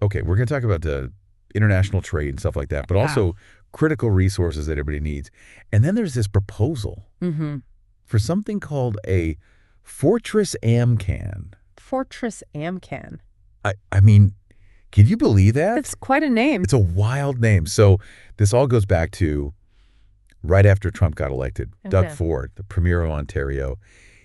Okay, we're going to talk about the international trade and stuff like that, but also critical resources that everybody needs. And then there's this proposal for something called a Fortress AMCAN. Fortress AMCAN. I mean, can you believe that? It's quite a name. It's a wild name. So this all goes back to right after Trump got elected. DougFord, the premier of Ontario,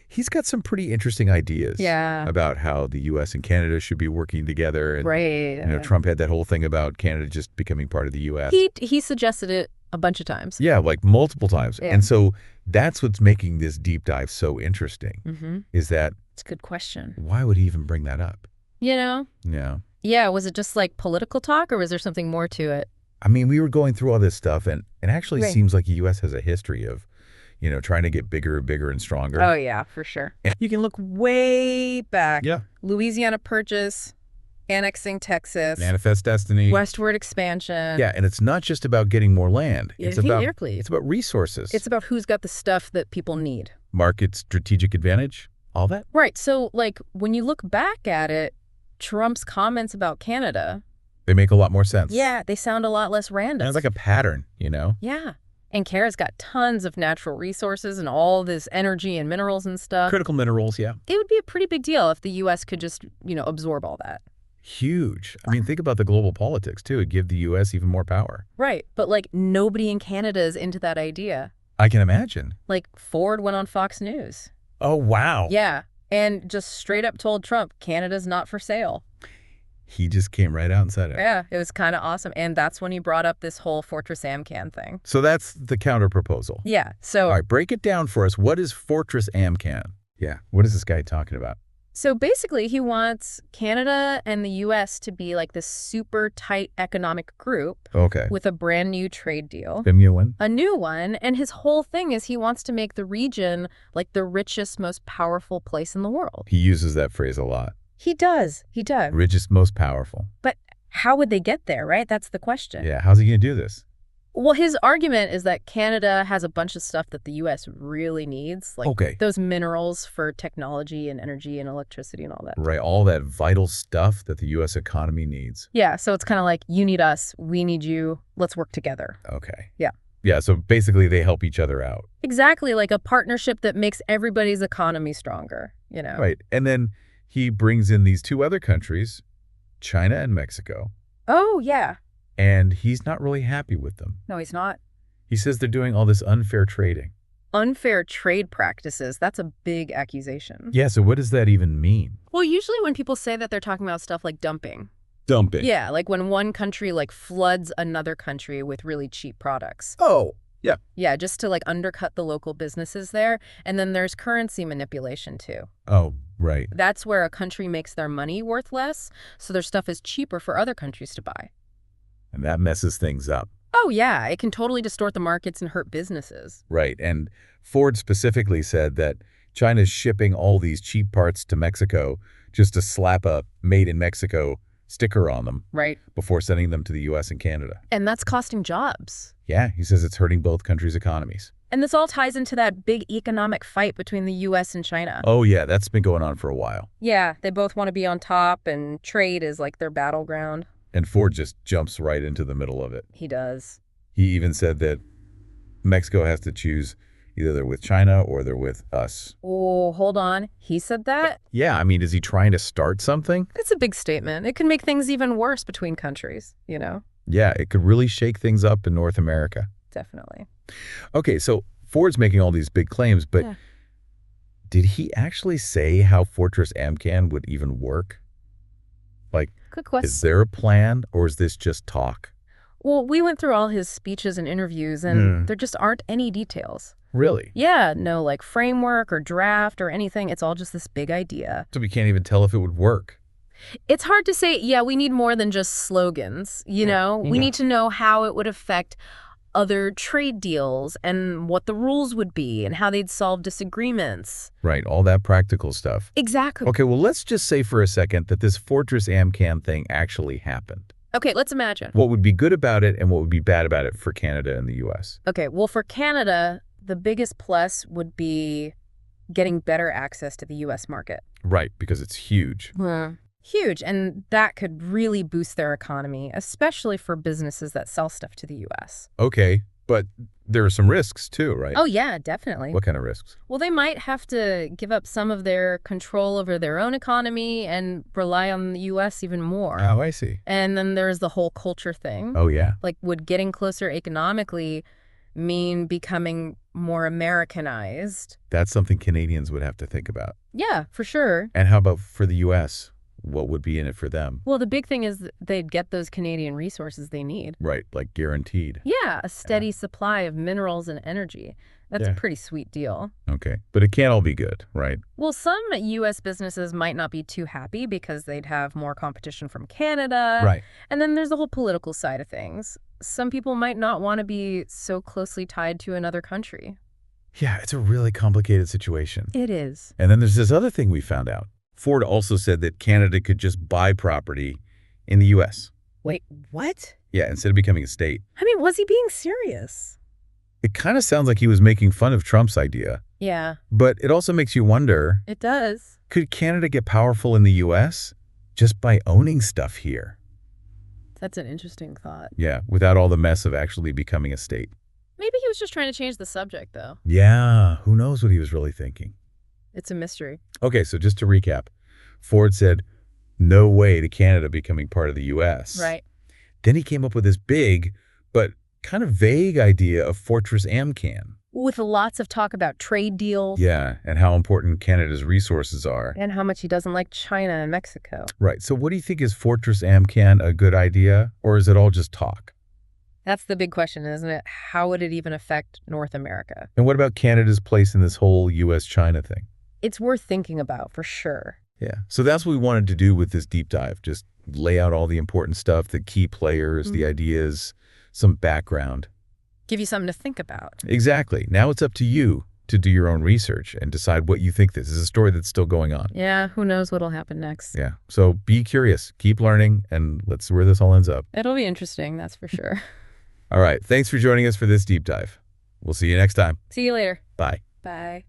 he's got some pretty interesting ideas about how the U.S. and Canada should be working together. And, you know, Trump had that whole thing about Canada just becoming part of the U.S. He suggested it a bunch of times. Yeah, like multiple times. Yeah. And so that's what's making this deep dive so interesting, is that... It's a good question. Why would he even bring that up? You know? Yeah. Yeah, was it just like political talk, or was there something more to it? I mean, we were going through all this stuff, and it actually seems like the U.S. has a history of, you know, trying to get bigger and bigger and stronger. Oh, yeah, for sure. You can look way back. Yeah. Louisiana Purchase, annexing Texas. Manifest Destiny. Westward expansion. Yeah, and it's not just about getting more land. Yeah, it's about resources. It's about who's got the stuff that people need. Market strategic advantage, all that. Right. So, like, when you look back at it, Trump's comments about Canada... They make a lot more sense. Yeah, they sound a lot less random. And it's like a pattern, you know? Yeah. And Canada's got tons of natural resources and all this energy and minerals and stuff. Critical minerals, yeah. It would be a pretty big deal if the U.S. could just, you know, absorb all that. Huge. I mean, think about the global politics, too. It'd give the U.S. even more power. Right. But, like, nobody in Canada is into that idea. I can imagine. Like, Ford went on Fox News. Oh, wow. Yeah. And just straight up told Trump, Canada's not for sale. He just came right out and said it. Yeah, it was kind of awesome. And that's when he brought up this whole Fortress AMCAN thing. So that's the counter proposal. Yeah. So, all right, break it down for us. What is Fortress AMCAN? Yeah. What is this guy talking about? So basically, he wants Canada and the U.S. to be like this super tight economic group with a brand new trade deal. A new one? A new one. And his whole thing is he wants to make the region like the richest, most powerful place in the world. He uses that phrase a lot. He does. He does. Richest, most powerful. But how would they get there, right? That's the question. Yeah. How's he going to do this? Well, his argument is that Canada has a bunch of stuff that the U.S. really needs, like those minerals for technology and energy and electricity and all that. Right, all that vital stuff that the U.S. economy needs. Yeah, so it's kind of like, you need us, we need you, let's work together. Okay. Yeah. Yeah, so basically they help each other out. Exactly, like a partnership that makes everybody's economy stronger, you know? Right, and then he brings in these two other countries, China and Mexico. Oh, yeah. And he's not really happy with them. No, he's not. He says they're doing all this unfair trading. Unfair trade practices, that's a big accusation. Yeah, so what does that even mean? Well, usually when people say that, they're talking about stuff like dumping. Dumping? Yeah, like when one country like floods another country with really cheap products. Oh, yeah. Yeah, just to like undercut the local businesses there. And then there's currency manipulation too. Oh, right. That's where a country makes their money worth less, so their stuff is cheaper for other countries to buy. And that messes things up. Oh, yeah. It can totally distort the markets and hurt businesses. Right. And Ford specifically said that China's shipping all these cheap parts to Mexico just to slap a Made in Mexico sticker on them. Right. Before sending them to the U.S. and Canada. And that's costing jobs. Yeah. He says it's hurting both countries' economies. And this all ties into that big economic fight between the U.S. and China. Oh, yeah. That's been going on for a while. Yeah. They both want to be on top, and trade is like their battleground. And Ford just jumps right into the middle of it. He does. He even said that Mexico has to choose either they're with China or they're with us. Oh, hold on. He said that? Yeah, I mean, is he trying to start something? It's a big statement. It can make things even worse between countries, you know? Yeah, it could really shake things up in North America. Definitely. Okay, so Ford's making all these big claims, but did he actually say how Fortress AMCAN would even work? Like, good question. Is there a plan, or is this just talk? Well, we went through all his speeches and interviews, and there just aren't any details. Really? Yeah, no like framework or draft or anything. It's all just this big idea. So we can't even tell if it would work. It's hard to say, yeah, we need more than just slogans, you know? We need to know how it would affect other trade deals and what the rules would be and how they'd solve disagreements. Right, all that practical stuff. Exactly. Okay, well, let's just say for a second that this Fortress AMCAN thing actually happened. Okay, let's imagine. What would be good about it and what would be bad about it for Canada and the U.S.? Okay, well, for Canada, the biggest plus would be getting better access to the U.S. market. Right, because it's huge. Huge, and that could really boost their economy, especially for businesses that sell stuff to the U.S. Okay, but there are some risks too, right? Oh, yeah, definitely. What kind of risks? Well, they might have to give up some of their control over their own economy and rely on the U.S. even more. Oh, I see. And then there's the whole culture thing. Oh, yeah. Like, would getting closer economically mean becoming more Americanized? That's something Canadians would have to think about. Yeah, for sure. And how about for the U.S.? What would be in it for them? Well, the big thing is they'd get those Canadian resources they need. Right, like guaranteed. Yeah, a steady supply of minerals and energy. That's a pretty sweet deal. Okay, but it can't all be good, right? Well, some U.S. businesses might not be too happy because they'd have more competition from Canada. Right. And then there's the whole political side of things. Some people might not want to be so closely tied to another country. Yeah, it's a really complicated situation. It is. And then there's this other thing we found out. Ford also said that Canada could just buy property in the U.S. Wait, what? Yeah, instead of becoming a state. I mean, was he being serious? It kind of sounds like he was making fun of Trump's idea. Yeah. But it also makes you wonder. It does. Could Canada get powerful in the U.S. just by owning stuff here? That's an interesting thought. Yeah, without all the mess of actually becoming a state. Maybe he was just trying to change the subject, though. Yeah, who knows what he was really thinking. It's a mystery. Okay, so just to recap, Ford said, no way to Canada becoming part of the U.S. Right. Then he came up with this big, but kind of vague idea of Fortress AmCan. With lots of talk about trade deals. Yeah, and how important Canada's resources are. And how much he doesn't like China and Mexico. Right, so what do you think, is Fortress AmCan a good idea, or is it all just talk? That's the big question, isn't it? How would it even affect North America? And what about Canada's place in this whole U.S.-China thing? It's worth thinking about, for sure. Yeah, so that's what we wanted to do with this deep dive. Just lay out all the important stuff, the key players, the ideas, some background. Give you something to think about. Exactly. Now it's up to you to do your own research and decide what you think. This is a story that's still going on. Yeah, who knows what'll happen next. Yeah, so be curious, keep learning, and let's see where this all ends up. It'll be interesting, that's for sure. All right, thanks for joining us for this deep dive. We'll see you next time. See you later. Bye. Bye.